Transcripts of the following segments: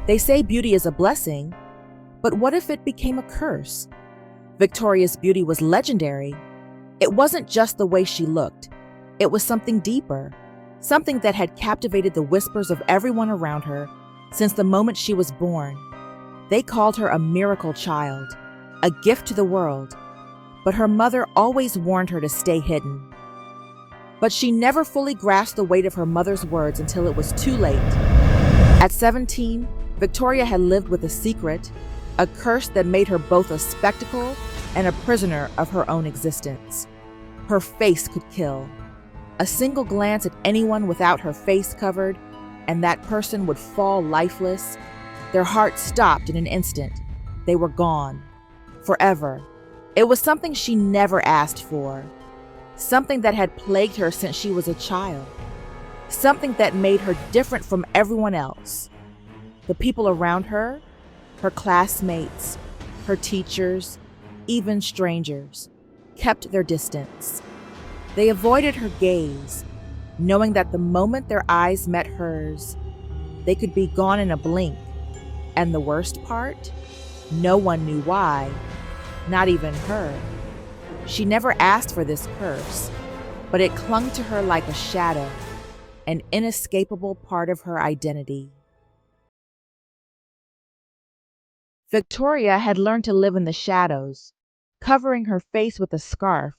They say beauty is a blessing, but what if it became a curse? Victoria's beauty was legendary. It wasn't just the way she looked. It was something deeper, something that had captivated the whispers of everyone around her since the moment she was born. They called her a miracle child, a gift to the world, but her mother always warned her to stay hidden. But she never fully grasped the weight of her mother's words until it was too late. At 17, Victoria had lived with a secret, a curse that made her both a spectacle and a prisoner of her own existence. Her face could kill. A single glance at anyone without her face covered, and that person would fall lifeless. Their heart stopped in an instant. They were gone. Forever. It was something she never asked for. Something that had plagued her since she was a child. Something that made her different from everyone else. The people around her, her classmates, her teachers, even strangers, kept their distance. They avoided her gaze, knowing that the moment their eyes met hers, they could be gone in a blink. And the worst part? No one knew why, not even her. She never asked for this curse, but it clung to her like a shadow, an inescapable part of her identity. Victoria had learned to live in the shadows, covering her face with a scarf,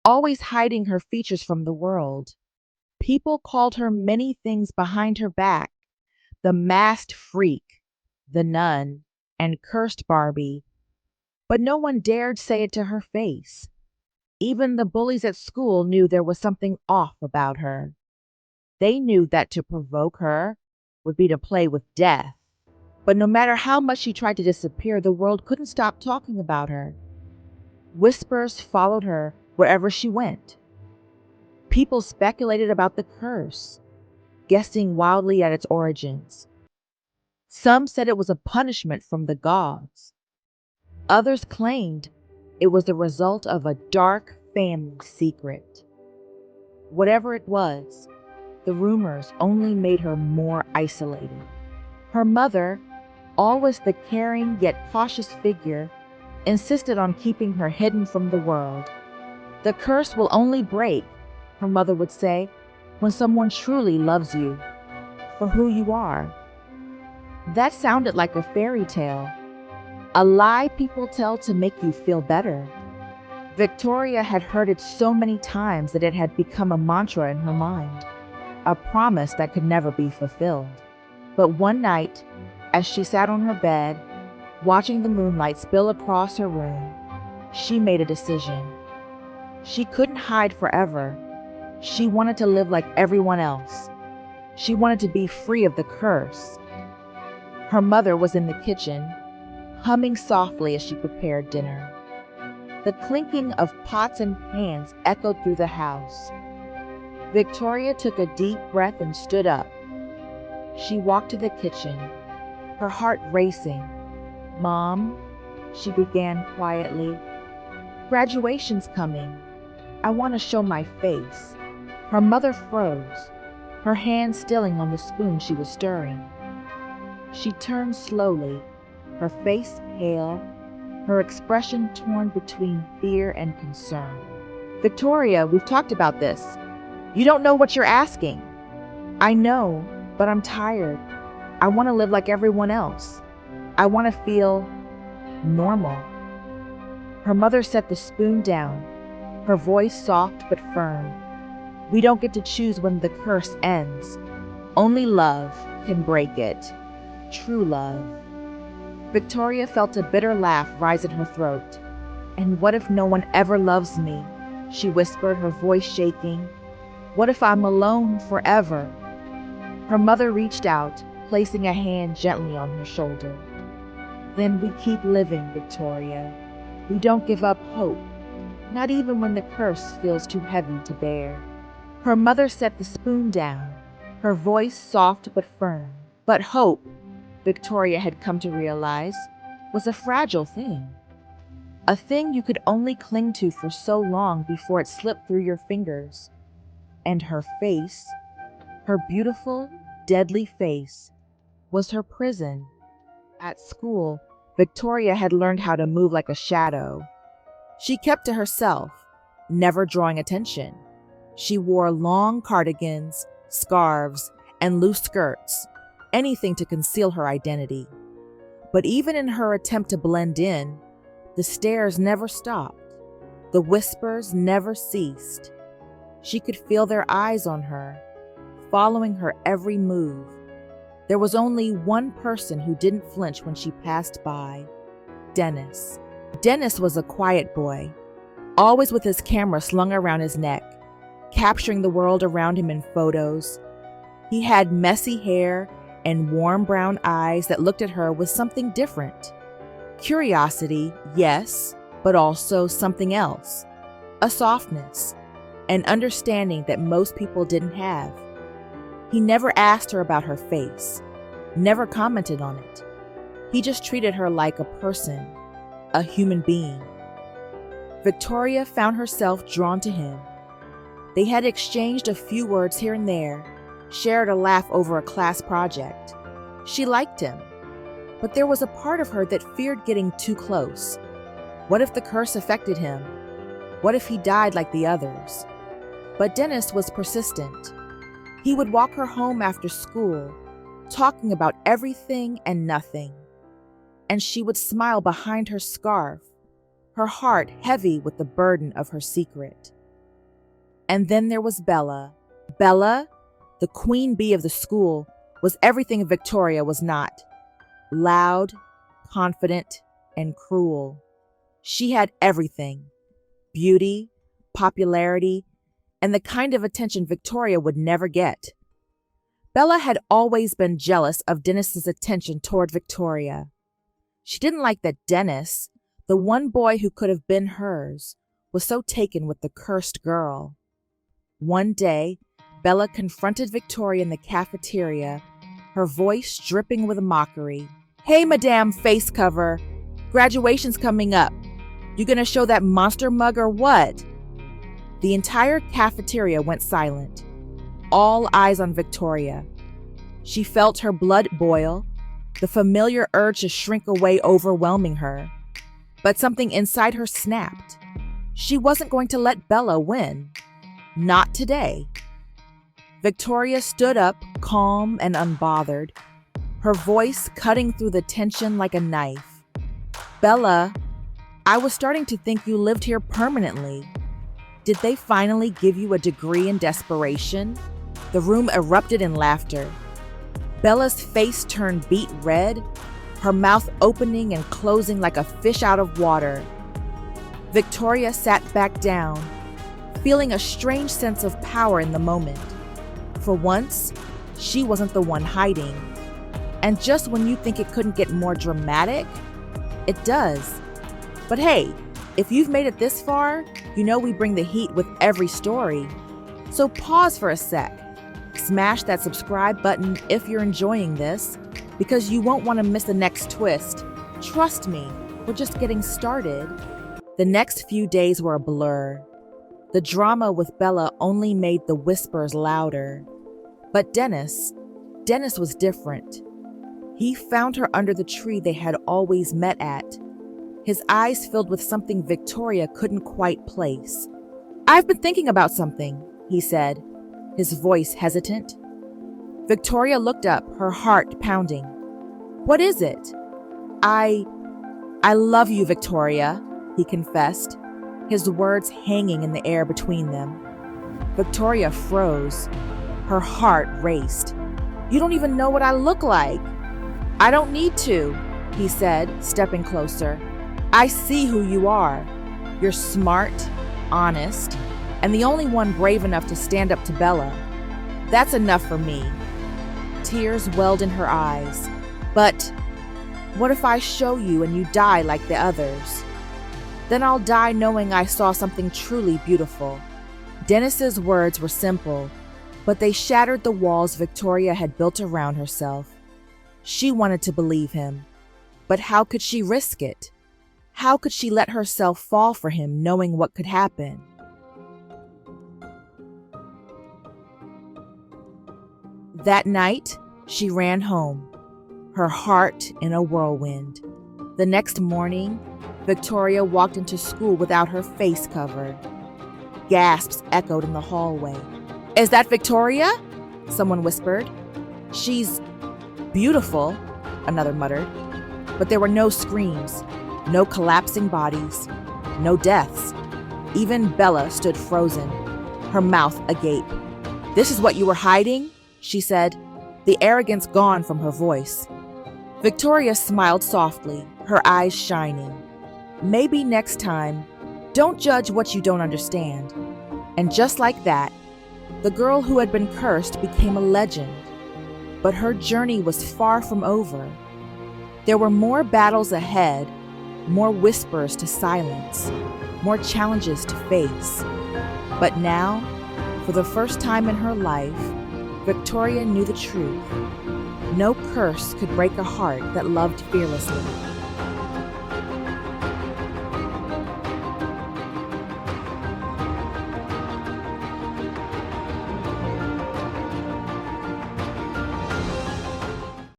always hiding her features from the world. People called her many things behind her back: the masked freak, the nun, and cursed Barbie. But no one dared say it to her face. Even the bullies at school knew there was something off about her. They knew that to provoke her would be to play with death. But no matter how much she tried to disappear, the world couldn't stop talking about her. Whispers followed her wherever she went. People speculated about the curse, guessing wildly at its origins. Some said it was a punishment from the gods. Others claimed it was the result of a dark family secret. Whatever it was, the rumors only made her more isolated. Her mother, always the caring yet cautious figure, insisted on keeping her hidden from the world. The curse will only break, her mother would say, when someone truly loves you for who you are. That sounded like a fairy tale, a lie people tell to make you feel better. Victoria had heard it so many times that it had become a mantra in her mind, a promise that could never be fulfilled. But one night, as she sat on her bed, watching the moonlight spill across her room, she made a decision. She couldn't hide forever. She wanted to live like everyone else. She wanted to be free of the curse. Her mother was in the kitchen, humming softly as she prepared dinner. The clinking of pots and pans echoed through the house. Victoria took a deep breath and stood up. She walked to the kitchen, her heart racing. "Mom," she began quietly, "graduation's coming. I want to show my face." Her mother froze, her hand stilling on the spoon she was stirring. She turned slowly, her face pale, her expression torn between fear and concern. "Victoria, we've talked about this. You don't know what you're asking." "I know, but I'm tired. I want to live like everyone else. I want to feel normal." Her mother set the spoon down, her voice soft but firm. "We don't get to choose when the curse ends. Only love can break it. True love." Victoria felt a bitter laugh rise in her throat. "And what if no one ever loves me?" she whispered, her voice shaking. "What if I'm alone forever?" Her mother reached out, placing a hand gently on her shoulder. "Then we keep living, Victoria. We don't give up hope, not even when the curse feels too heavy to bear." Her mother set the spoon down, her voice soft but firm. But hope, Victoria had come to realize, was a fragile thing. A thing you could only cling to for so long before it slipped through your fingers. And her face, her beautiful, deadly face, was her prison. At school, Victoria had learned how to move like a shadow. She kept to herself, never drawing attention. She wore long cardigans, scarves, and loose skirts, anything to conceal her identity. But even in her attempt to blend in, the stares never stopped. The whispers never ceased. She could feel their eyes on her, following her every move. There was only one person who didn't flinch when she passed by: Dennis. Dennis was a quiet boy, always with his camera slung around his neck, capturing the world around him in photos. He had messy hair and warm brown eyes that looked at her with something different. Curiosity, yes, but also something else. A softness, an understanding that most people didn't have. He never asked her about her face, never commented on it. He just treated her like a person, a human being. Victoria found herself drawn to him. They had exchanged a few words here and there, shared a laugh over a class project. She liked him, but there was a part of her that feared getting too close. What if the curse affected him? What if he died like the others? But Dennis was persistent. He would walk her home after school, talking about everything and nothing. And she would smile behind her scarf, her heart heavy with the burden of her secret. And then there was Bella. Bella, the queen bee of the school, was everything Victoria was not. Loud, confident, and cruel. She had everything: beauty, popularity, and the kind of attention Victoria would never get. Bella had always been jealous of Dennis's attention toward Victoria. She didn't like that Dennis, the one boy who could have been hers, was so taken with the cursed girl. One day, Bella confronted Victoria in the cafeteria, her voice dripping with mockery. "Hey, Madame Face Cover, graduation's coming up. You gonna show that monster mug or what?" The entire cafeteria went silent, all eyes on Victoria. She felt her blood boil, the familiar urge to shrink away overwhelming her. But something inside her snapped. She wasn't going to let Bella win. Not today. Victoria stood up, calm and unbothered, her voice cutting through the tension like a knife. "Bella, I was starting to think you lived here permanently. Did they finally give you a degree in desperation?" The room erupted in laughter. Bella's face turned beet red, her mouth opening and closing like a fish out of water. Victoria sat back down, feeling a strange sense of power in the moment. For once, she wasn't the one hiding. And just when you think it couldn't get more dramatic, it does. But hey, if you've made it this far, you know we bring the heat with every story. So pause for a sec. Smash that subscribe button if you're enjoying this, because you won't want to miss the next twist. Trust me, we're just getting started. The next few days were a blur. The drama with Bella only made the whispers louder. But Dennis was different. He found her under the tree they had always met at, his eyes filled with something Victoria couldn't quite place. "I've been thinking about something," he said, his voice hesitant. Victoria looked up, her heart pounding. "What is it?" I love you, Victoria," he confessed, his words hanging in the air between them. Victoria froze. Her heart raced. "You don't even know what I look like." "I don't need to," he said, stepping closer. "I see who you are. You're smart, honest, and the only one brave enough to stand up to Bella. That's enough for me." Tears welled in her eyes. "But what if I show you and you die like the others? Then I'll die knowing I saw something truly beautiful." Dennis's words were simple, but they shattered the walls Victoria had built around herself. She wanted to believe him, but how could she risk it? How could she let herself fall for him knowing what could happen? That night, she ran home, her heart in a whirlwind. The next morning, Victoria walked into school without her face covered. Gasps echoed in the hallway. "Is that Victoria?" someone whispered. "She's beautiful," another muttered. But there were no screams, no collapsing bodies, no deaths. Even Bella stood frozen, her mouth agape. "This is what you were hiding?" she said, the arrogance gone from her voice. Victoria smiled softly, her eyes shining. "Maybe next time, don't judge what you don't understand." And just like that, the girl who had been cursed became a legend. But her journey was far from over. There were more battles ahead, more whispers to silence, more challenges to face. But now, for the first time in her life, Victoria knew the truth. No curse could break a heart that loved fearlessly.